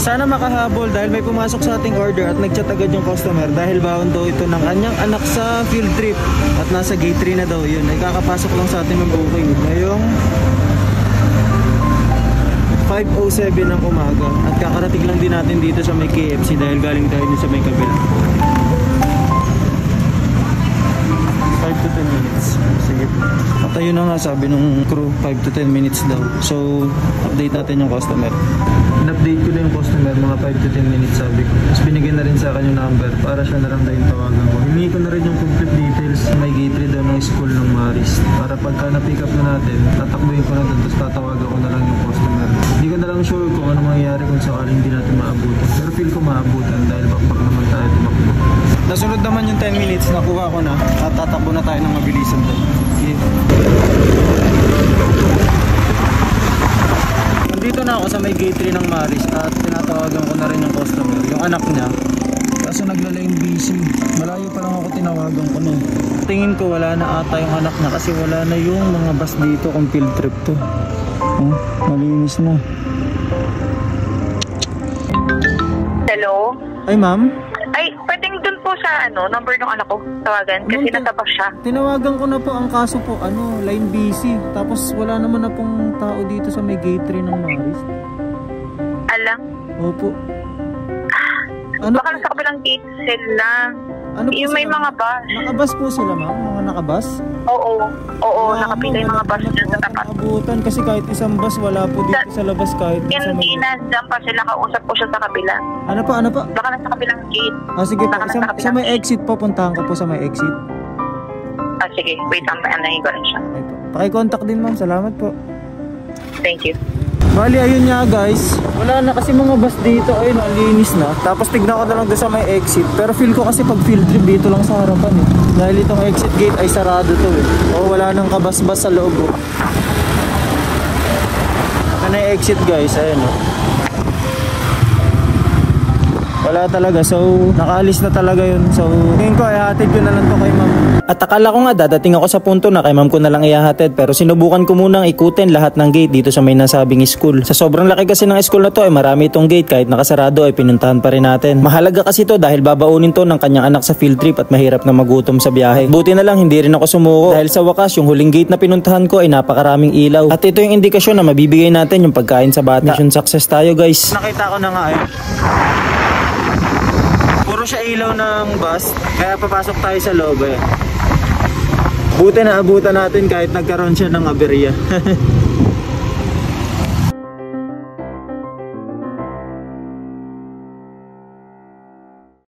Sana makahabol dahil may pumasok sa ating order at nagchat agad yung customer dahil baon daw ito ng kanyang anak sa field trip at nasa gate 3 na daw yun. Ay kakapasok lang sa atin ng booking ngayong 5:07 ng umaga at kakarating lang din natin dito sa may KFC dahil galing tayo dito sa may kabila. 5 to 10 minutes. Sige. At ayun na nga sabi nung crew 5 to 10 minutes daw. So update natin yung customer. In-update ko na yung customer mga 5 to 10 minutes sabi ko. Tapos binigyan na rin sa akin yung number para siya na lang dahil tawagan ko. Hiningi ko na rin yung complete details may gate 3 daw ng school ng Maris. Para pagka na-pick up na natin, tatakbuhin ko na doon tapos tatawagan ko na lang yung customer. Hindi ko na lang sure kung ano mangyayari kung sakaling hindi natin maabutan. Pero feel ko maabutan dahil bakbak naman tayo tumakbo. Nasunod naman yung 10 minutes, nakuha ko na at tatakbo na tayo ng mabilisan doon. Okay. Nandito na ako sa may gate 3 ng Maris at tinatawagan ko na rin yung customer, yung anak niya. Kaso naglalayong busy. Malayo pa lang ako tinawagan ko na. Tingin ko wala na ata yung anak niya kasi wala na yung mga bus dito kung field trip to. Malinis na. Hello? Ay ma'am? Ay, pwedeng dun po sa number ng anak ko tawagan kasi nasa bus siya. Tinawagan ko na po, ang kaso po line busy. Tapos wala naman na pong tao dito sa may gate 3 ng Maris. Alam? Opo. Baka nasa kabilang gate sila. Ano po yung may mga bus. Nakabus po sila ma'am? Mga nakabus? Oo, nakapila yung mga bus dyan sa tapat. Abutan kasi kahit isang bus wala po dito sa labas kahit hindi na dyan pa sila, kausap po siya sa kabila. Ano pa? Baka nasa kabilang gate. Sige po, sa may exit po, puntahan ko po sa may exit. Sige, wait lang, anahin ko rin siya. Paki-contact din ma'am, salamat po. Thank you. Bali, ayun nga guys. Wala na kasi mga bus dito. Ayun, linis na. Tapos tignan ko na lang doon sa may exit. Pero feel ko kasi pag field trip dito lang sa harapan eh. Dahil itong exit gate ay sarado to eh. Wala nang kabas-bas sa loob. Ano yung exit guys? Ayun o. Wala talaga. So, nakaalis na talaga yun. So, tingin ko ay hatid ko na lang to kay ma'am. At akala ko nga dadating ako sa punto na kay ma'am ko na lang ihahatid. Pero sinubukan ko munang ikutin lahat ng gate dito sa may nasabing school. Sa sobrang laki kasi ng school na to ay marami itong gate. Kahit nakasarado ay pinuntahan pa rin natin. Mahalaga kasi to dahil babaunin to ng kanyang anak sa field trip at mahirap na magutom sa biyahe. Buti na lang hindi rin ako sumuko. Dahil sa wakas yung huling gate na pinuntahan ko ay napakaraming ilaw. At ito yung indikasyon na mabibigay natin yung pagkain sa bata. Mission success tayo guys. Nakita ko na nga eh. Puro siya ilaw ng bus, kaya papasok tayo sa loob eh. Buti na abutan natin kahit nagkaroon siya ng aberya.